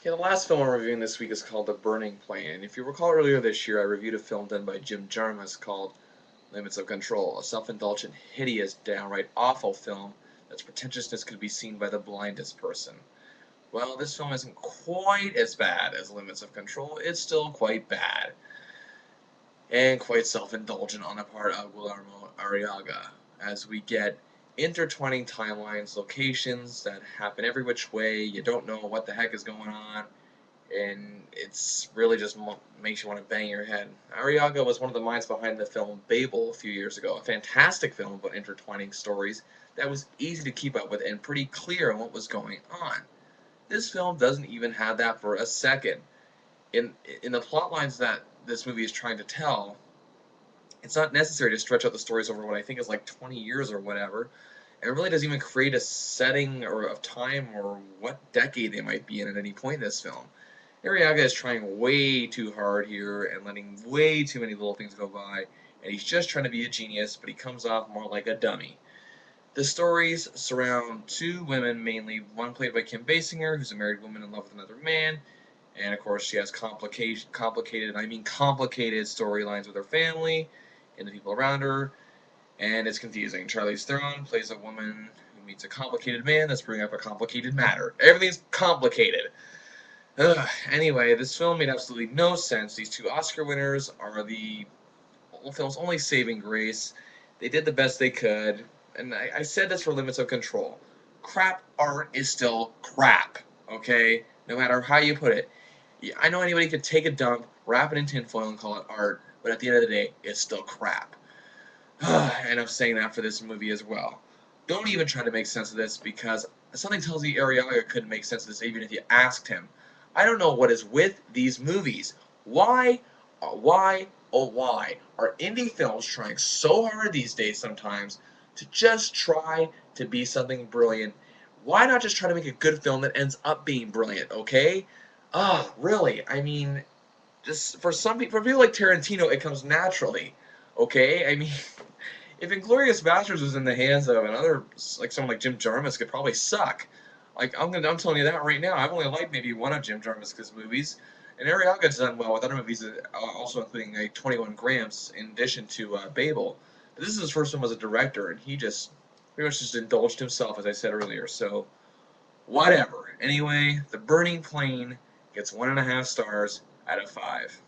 Okay, the last film I'm reviewing this week is called The Burning Plane. If you recall earlier this year, I reviewed a film done by Jim Jarmusch called Limits of Control, a self-indulgent, hideous, downright awful film that's pretentiousness could be seen by the blindest person. Well, this film isn't quite as bad as Limits of Control. It's still quite bad, and quite self-indulgent on the part of Guillermo Arriaga, as we get intertwining timelines, locations that happen every which way. You don't know what the heck is going on, and it's really just makes you want to bang your head. Arriaga was one of the minds behind the film Babel a few years ago, a fantastic film about intertwining stories that was easy to keep up with and pretty clear on what was going on. This film doesn't even have that for a second. In the plot lines that this movie is trying to tell, it's not necessary to stretch out the stories over what I think is like 20 years or whatever. And it really doesn't even create a setting or of time or what decade they might be in at any point in this film. Arriaga is trying way too hard here and letting way too many little things go by, and he's just trying to be a genius, but he comes off more like a dummy. The stories surround two women mainly, one played by Kim Basinger, who's a married woman in love with another man, and of course she has complicated storylines with her family and the people around her, and it's confusing. Charlize Theron plays a woman who meets a complicated man that's bringing up a complicated matter. Everything's complicated. Anyway, this film made absolutely no sense. These two Oscar winners are the film's only saving grace. They did the best they could, and I said this for Limits of Control. Crap art is still crap, okay? No matter how you put it. I know anybody could take a dump, wrap it in tinfoil, and call it art, but at the end of the day, it's still crap. And I'm saying that for this movie as well. Don't even try to make sense of this, because something tells me Arriaga couldn't make sense of this even if you asked him. I don't know what is with these movies. Why, why are indie films trying so hard these days sometimes to just try to be something brilliant? Why not just try to make a good film that ends up being brilliant, okay? Really? I mean, just for people like Tarantino, it comes naturally, okay? I mean, if Inglorious Bastards was in the hands of another, like someone like Jim Jarmusch, could probably suck. Like I'm telling you that right now. I've only liked maybe one of Jim Jarmusch's movies, and Arriaga's done well with other movies, also including like 21 Grams, in addition to Babel. But this is his first one as a director, and he just pretty much just indulged himself, as I said earlier. So whatever. Anyway, The Burning Plane gets 1.5 stars out of 5.